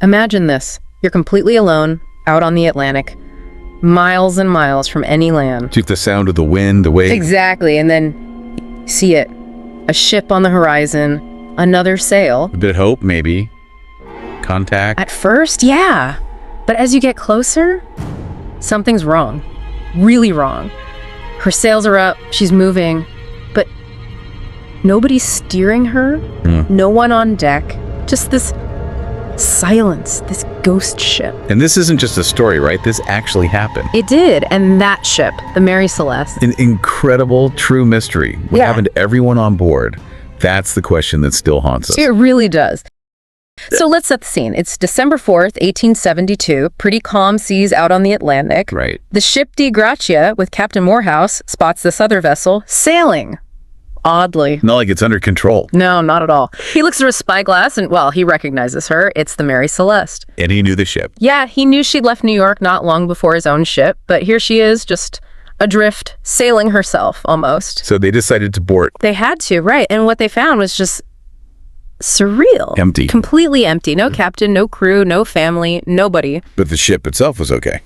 Imagine this. You're completely alone, out on the Atlantic, miles and miles from any land. Just the sound of the wind, the waves. Exactly, and then see it. A ship on the horizon, another sail. A bit of hope, maybe. Contact. At first, yeah. But as you get closer, something's wrong. Really wrong. Her sails are up, she's moving, but nobody's steering her. No one on deck. Just this silence, this ghost ship. And this isn't just a story, right? This actually happened. It did, and that ship, the Mary Celeste. An incredible, true mystery. What happened to everyone on board? That's the question that still haunts us. It really does. So let's set the scene. It's December 4th, 1872, pretty calm seas out on the Atlantic. Right. The ship Di Grazia with Captain Morehouse spots this other vessel sailing. Oddly. Not like it's under control. No, not at all. He looks through a spyglass and, well, he recognizes her. It's the Mary Celeste. And he knew the ship. Yeah, he knew she'd left New York not long before his own ship, but here she is, just adrift, sailing herself, almost. So they decided to board. They had to, right. And what they found was just surreal. Empty. Completely empty. No captain, no crew, no family, nobody. But the ship itself was okay.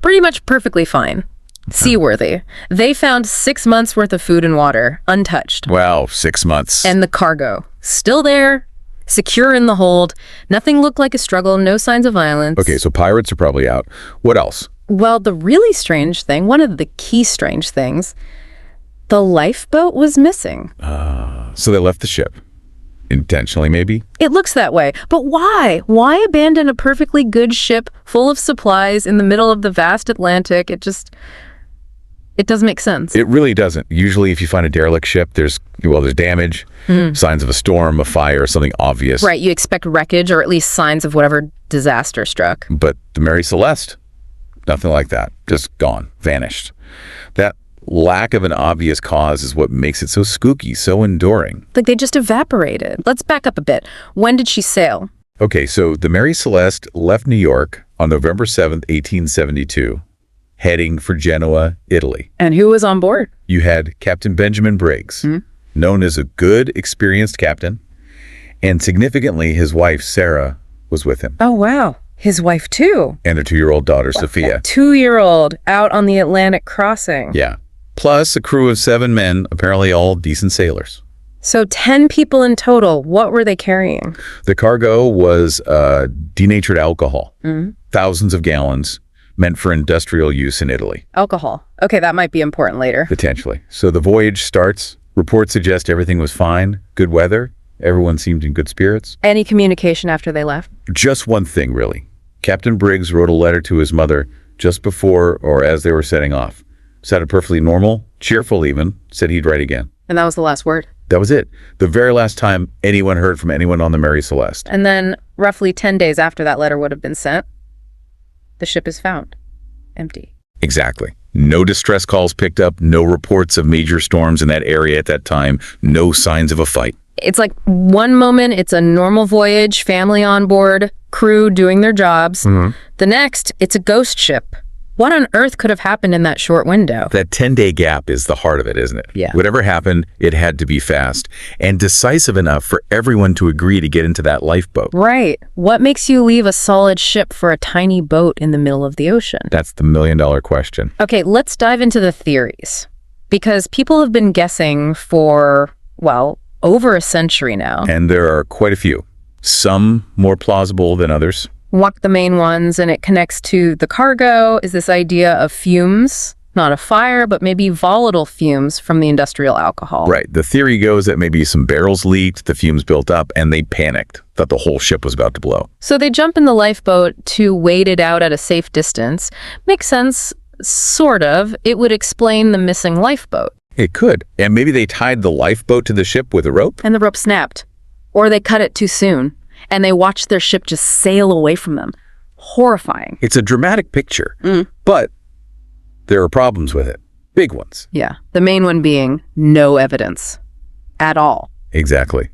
Pretty much perfectly fine. Seaworthy. They found 6 months worth of food and water, untouched. Wow, 6 months. And the cargo, still there, secure in the hold. Nothing looked like a struggle, no signs of violence. Okay, so pirates are probably out. What else? Well, the really strange thing, one of the key strange things, the lifeboat was missing. So they left the ship. Intentionally, maybe? It looks that way. But why? Why abandon a perfectly good ship full of supplies in the middle of the vast Atlantic? It doesn't make sense. It really doesn't. Usually if you find a derelict ship, there's damage, signs of a storm, a fire, something obvious. Right, you expect wreckage or at least signs of whatever disaster struck. But the Mary Celeste, nothing like that. Just gone, vanished. That lack of an obvious cause is what makes it so spooky, so enduring. Like they just evaporated. Let's back up a bit. When did she sail? Okay, so the Mary Celeste left New York on November 7th, 1872. Heading for Genoa, Italy. And who was on board? You had Captain Benjamin Briggs, known as a good, experienced captain, and significantly, his wife, Sarah, was with him. Oh, wow. His wife, too. And their 2-year-old daughter, Sophia. 2-year-old out on the Atlantic crossing. Yeah. Plus a crew of 7 men, apparently all decent sailors. So 10 people in total. What were they carrying? The cargo was denatured alcohol, thousands of gallons, meant for industrial use in Italy. Alcohol. Okay, that might be important later. Potentially. So the voyage starts. Reports suggest everything was fine, good weather. Everyone seemed in good spirits. Any communication after they left? Just one thing, really. Captain Briggs wrote a letter to his mother just before or as they were setting off. Sounded perfectly normal, cheerful even, said he'd write again. And that was the last word? That was it. The very last time anyone heard from anyone on the Mary Celeste. And then roughly 10 days after that letter would have been sent, the ship is found. Empty. Exactly. No distress calls picked up, no reports of major storms in that area at that time, no signs of a fight. It's like one moment it's a normal voyage, family on board, crew doing their jobs. The next, it's a ghost ship. What on earth could have happened in that short window? That 10-day gap is the heart of it, isn't it? Yeah. Whatever happened, it had to be fast and decisive enough for everyone to agree to get into that lifeboat. Right. What makes you leave a solid ship for a tiny boat in the middle of the ocean? That's the million-dollar question. Okay, let's dive into the theories. Because people have been guessing for, well, over a century now. And there are quite a few. Some more plausible than others. Walk the main ones, and it connects to the cargo, is this idea of fumes, not a fire, but maybe volatile fumes from the industrial alcohol. Right. The theory goes that maybe some barrels leaked, the fumes built up, and they panicked, thought the whole ship was about to blow. So they jump in the lifeboat to wait it out at a safe distance. Makes sense, sort of. It would explain the missing lifeboat. It could. And maybe they tied the lifeboat to the ship with a rope? And the rope snapped. Or they cut it too soon. And they watched their ship just sail away from them. Horrifying. It's a dramatic picture, but there are problems with it. Big ones. Yeah. The main one being no evidence at all. Exactly.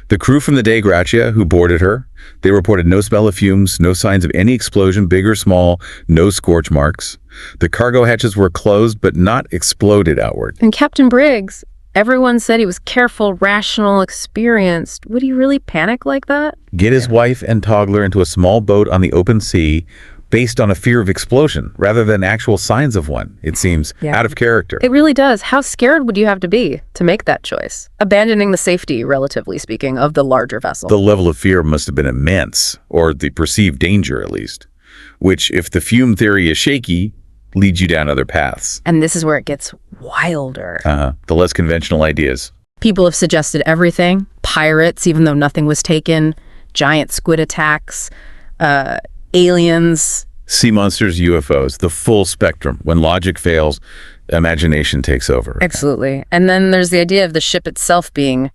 The crew from the Di Grazia who boarded her, they reported no smell of fumes, no signs of any explosion, big or small, no scorch marks. The cargo hatches were closed but not exploded outward. And Captain Briggs, Everyone said he was careful, rational, experienced. Would he really panic like that? Get his wife and toddler into a small boat on the open sea based on a fear of explosion rather than actual signs of one. It seems out of character. It really does. How scared would you have to be to make that choice? Abandoning the safety, relatively speaking, of the larger vessel. The level of fear must have been immense, or the perceived danger at least, which, if the fume theory is shaky, leads you down other paths. And this is where it gets wilder. The less conventional ideas. People have suggested everything. Pirates, even though nothing was taken. Giant squid attacks. Aliens. Sea monsters, UFOs, the full spectrum. When logic fails, imagination takes over. Absolutely. And then there's the idea of the ship itself being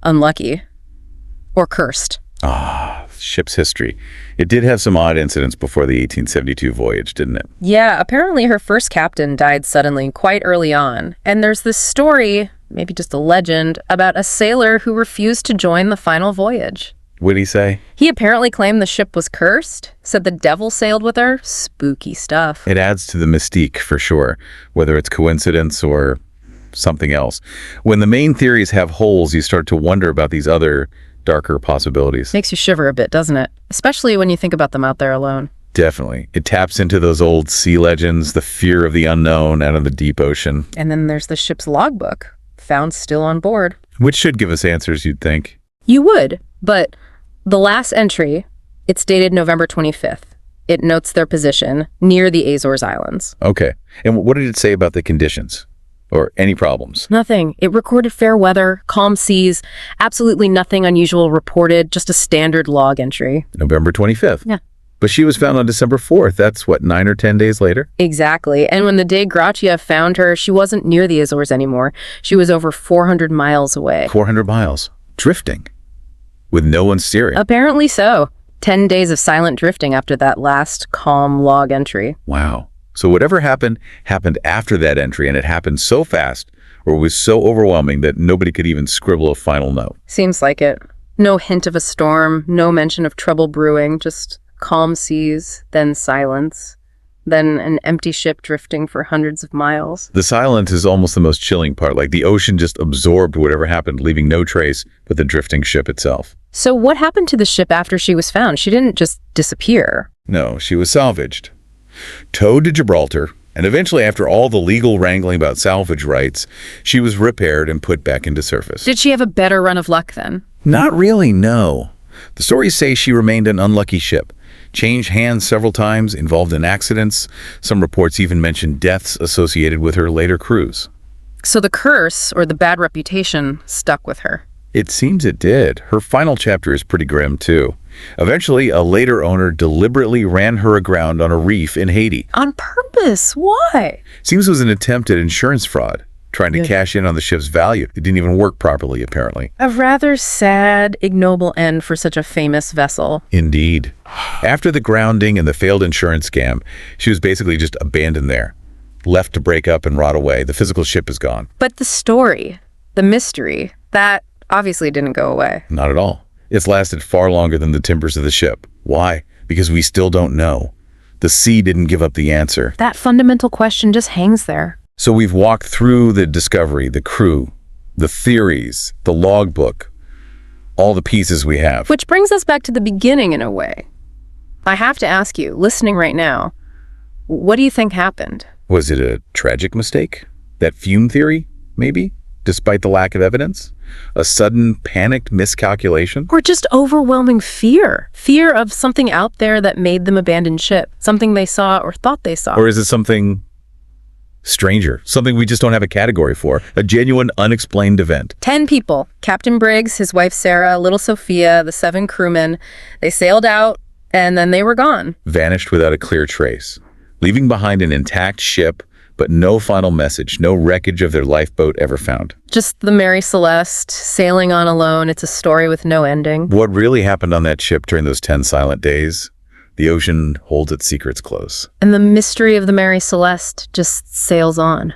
unlucky or cursed. Ship's history. It did have some odd incidents before the 1872 voyage, didn't it? Yeah, apparently her first captain died suddenly quite early on. And there's this story, maybe just a legend, about a sailor who refused to join the final voyage. What'd he say? He apparently claimed the ship was cursed, said the devil sailed with her. Spooky stuff. It adds to the mystique, for sure, whether it's coincidence or something else. When the main theories have holes, you start to wonder about these other darker possibilities. Makes you shiver a bit, doesn't it? Especially when you think about them out there alone. Definitely. It taps into those old sea legends, the fear of the unknown out of the deep ocean. And then there's the ship's logbook, found still on board. Which should give us answers, you'd think. You would, but the last entry, it's dated November 25th. It notes their position near the Azores Islands. Okay. And what did it say about the conditions? Or any problems? Nothing. It recorded fair weather, calm seas, absolutely nothing unusual reported, just a standard log entry. November 25th. Yeah. But she was found on December 4th. That's, 9 or 10 days later? Exactly. And when the day Gracia found her, she wasn't near the Azores anymore. She was over 400 miles away. 400 miles. Drifting. With no one steering. Apparently so. 10 days of silent drifting after that last calm log entry. Wow. So whatever happened after that entry, and it happened so fast, or was so overwhelming that nobody could even scribble a final note. Seems like it. No hint of a storm, no mention of trouble brewing, just calm seas, then silence, then an empty ship drifting for hundreds of miles. The silence is almost the most chilling part, like the ocean just absorbed whatever happened, leaving no trace but the drifting ship itself. So what happened to the ship after she was found? She didn't just disappear. No, she was salvaged, towed to Gibraltar, and eventually, after all the legal wrangling about salvage rights, she was repaired and put back into service. Did she have a better run of luck then? Not really, no. The stories say she remained an unlucky ship, changed hands several times, involved in accidents. Some reports even mention deaths associated with her later cruise. So the curse, or the bad reputation, stuck with her. It seems it did. Her final chapter is pretty grim, too. Eventually, a later owner deliberately ran her aground on a reef in Haiti. On purpose? Why? Seems it was an attempt at insurance fraud, trying to cash in on the ship's value. It didn't even work properly, apparently. A rather sad, ignoble end for such a famous vessel. Indeed. After the grounding and the failed insurance scam, she was basically just abandoned there, left to break up and rot away. The physical ship is gone. But the story, the mystery, that obviously didn't go away. Not at all. It's lasted far longer than the timbers of the ship. Why? Because we still don't know. The sea didn't give up the answer. That fundamental question just hangs there. So we've walked through the discovery, the crew, the theories, the logbook, all the pieces we have. Which brings us back to the beginning in a way. I have to ask you, listening right now, what do you think happened? Was it a tragic mistake? That fume theory, maybe? Despite the lack of evidence? A sudden, panicked miscalculation? Or just overwhelming fear? Fear of something out there that made them abandon ship. Something they saw or thought they saw. Or is it something stranger? Something we just don't have a category for? A genuine, unexplained event? 10 people. Captain Briggs, his wife Sarah, little Sophia, the 7 crewmen. They sailed out, and then they were gone. Vanished without a clear trace, leaving behind an intact ship, but no final message, no wreckage of their lifeboat ever found. Just the Mary Celeste, sailing on alone. It's a story with no ending. What really happened on that ship during those 10 silent days? The ocean holds its secrets close. And the mystery of the Mary Celeste just sails on.